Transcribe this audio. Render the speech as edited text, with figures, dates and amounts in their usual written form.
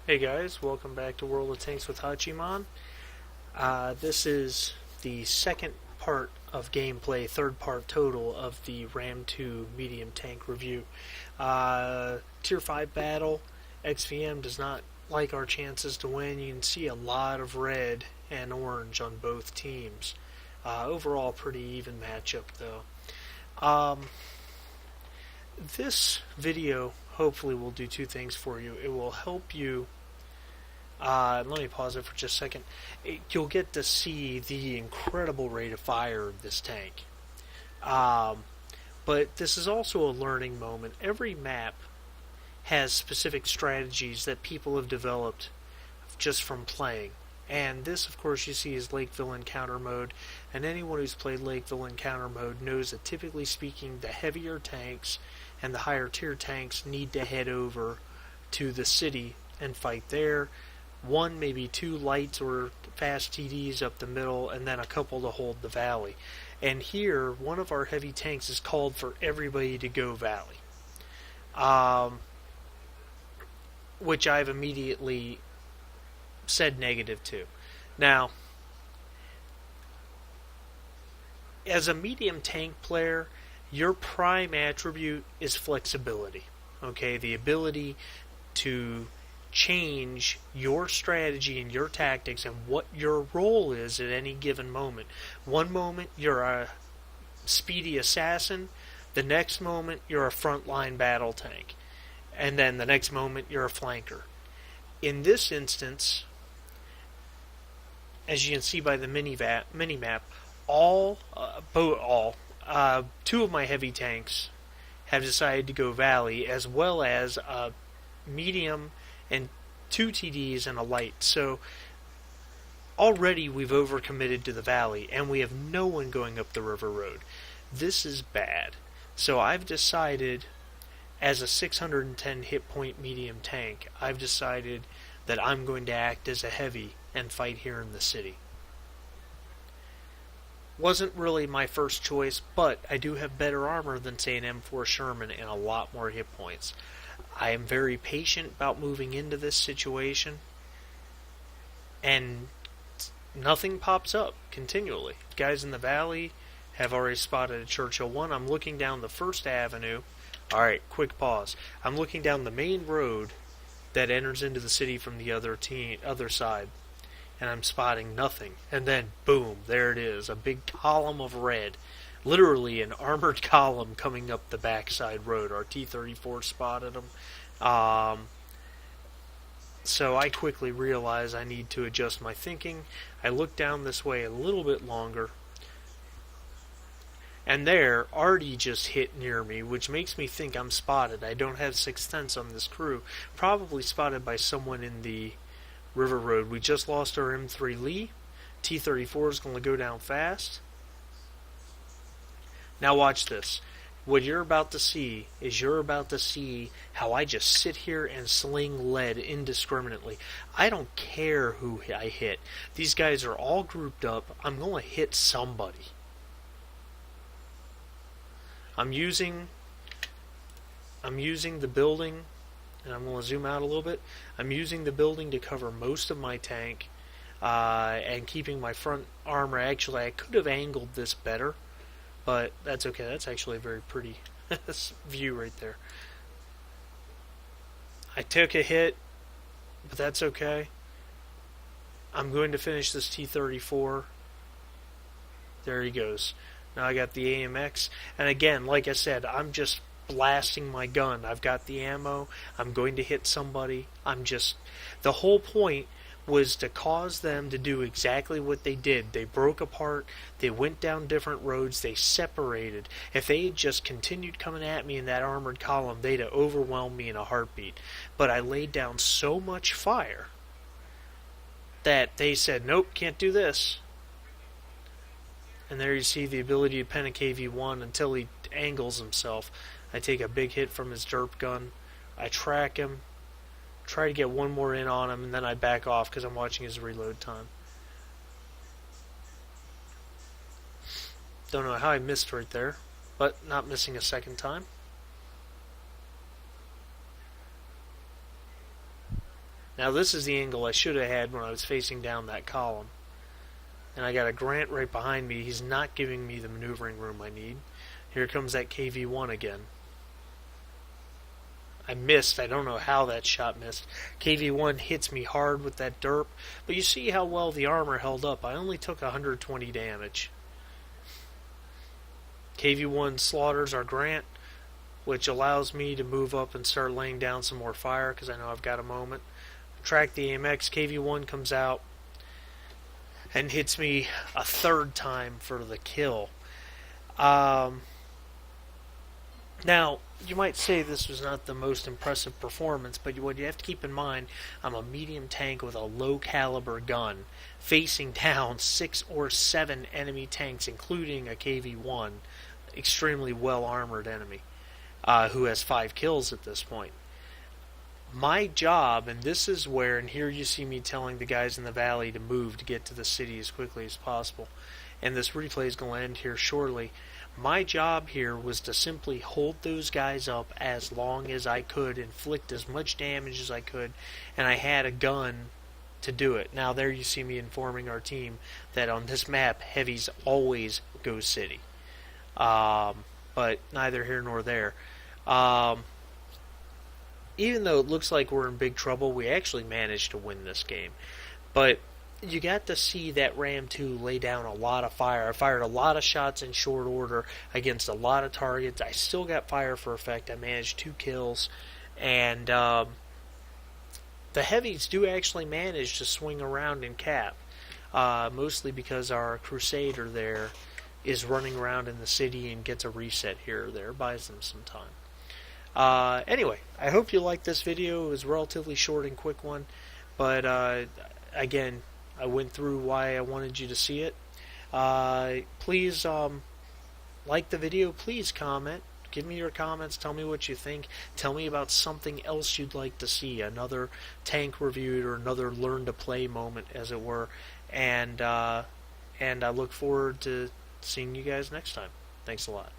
Hey guys, welcome back to World of Tanks with Hachiman. This is the second part of gameplay, third part total of the Ram 2 medium tank review. Tier 5 battle, XVM does not like our chances to win. You can see a lot of red and orange on both teams. Overall, pretty even matchup though. This video hopefully will do two things for you. It will help you. Let me pause it for just a second. You'll get to see the incredible rate of fire of this tank. But this is also a learning moment. Every map has specific strategies that people have developed just from playing. And this, of course, you see is Lakeville Encounter Mode. And anyone who's played Lakeville Encounter Mode knows that typically speaking, the heavier tanks and the higher tier tanks need to head over to the city and fight there. One, maybe two lights or fast TDs up the middle, and then a couple to hold the valley. And here, one of our heavy tanks is called for everybody to go valley. Which I've immediately said negative to. Now, as a medium tank player, your prime attribute is flexibility. Okay, the ability to change your strategy and your tactics and what your role is at any given moment. One moment you're a speedy assassin, the next moment you're a frontline battle tank, and then the next moment you're a flanker. In this instance, as you can see by the mini-map, two of my heavy tanks have decided to go valley, as well as a medium and two TDs and a light. So already we've overcommitted to the valley, and we have no one going up the river road. This is bad. So I've decided, as a 610 hit point medium tank, I've decided that I'm going to act as a heavy and fight here in the city. Wasn't really my first choice, but I do have better armor than, say, an M4 Sherman and a lot more hit points. I am very patient about moving into this situation, and nothing pops up continually. Guys in the valley have already spotted a Churchill 1. I'm looking down the First Avenue. Alright, quick pause. I'm looking down the main road that enters into the city from the other side, and I'm spotting nothing. And then, boom, there it is, a big column of red. Literally an armored column coming up the backside road. Our T-34 spotted them. So I quickly realize I need to adjust my thinking. I look down this way a little bit longer, and there, Artie just hit near me, which makes me think I'm spotted. I don't have sixth sense on this crew. Probably spotted by someone in the river road. We just lost our M3 Lee. T-34 is going to go down fast. Now watch this. What you're about to see is how I just sit here and sling lead indiscriminately. I don't care who I hit. These guys are all grouped up. I'm going to hit somebody. I'm using the building, and I'm going to zoom out a little bit. I'm using the building to cover most of my tank, and keeping my front armor. Actually, I could have angled this better, but that's okay. That's actually a very pretty view right there. I took a hit, but that's okay. I'm going to finish this T-34. There he goes. Now I got the AMX, and again, like I said, I'm just blasting my gun. I've got the ammo. I'm going to hit somebody. The whole point was to cause them to do exactly what they did. They broke apart. They went down different roads. They separated. If they had just continued coming at me in that armored column, they'd have overwhelmed me in a heartbeat. But I laid down so much fire that they said, nope, can't do this. And there you see the ability to pen a KV-1 until he angles himself. I take a big hit from his derp gun. I track him. Try to get one more in on him, and then I back off because I'm watching his reload time. Don't know how I missed right there, but not missing a second time. Now this is the angle I should have had when I was facing down that column. And I got a Grant right behind me. He's not giving me the maneuvering room I need. Here comes that KV-1 again. I missed. I don't know how that shot missed. KV-1 hits me hard with that derp. But you see how well the armor held up. I only took 120 damage. KV-1 slaughters our Grant, which allows me to move up and start laying down some more fire because I know I've got a moment. Track the AMX. KV-1 comes out and hits me a third time for the kill. Now, you might say this was not the most impressive performance, but what you have to keep in mind, I'm a medium tank with a low caliber gun, facing down 6 or 7 enemy tanks, including a KV-1, extremely well armored enemy, who has 5 kills at this point. My job, and this is where, and here you see me telling the guys in the valley to move to get to the city as quickly as possible, and this replay is going to end here shortly. My job here was to simply hold those guys up as long as I could, inflict as much damage as I could, and I had a gun to do it. Now there you see me informing our team that on this map, heavies always go city. But neither here nor there. Even though it looks like we're in big trouble, we actually managed to win this game. But you got to see that Ram 2 lay down a lot of fire. I fired a lot of shots in short order against a lot of targets. I still got fire for effect. I managed 2 kills. And the heavies do actually manage to swing around and cap. Mostly because our Crusader there is running around in the city and gets a reset here or there. Buys them some time. Anyway, I hope you liked this video. It was a relatively short and quick one. But again, I went through why I wanted you to see it. Please like the video. Please comment. Give me your comments. Tell me what you think. Tell me about something else you'd like to see. Another tank reviewed or another learn to play moment, as it were. And I look forward to seeing you guys next time. Thanks a lot.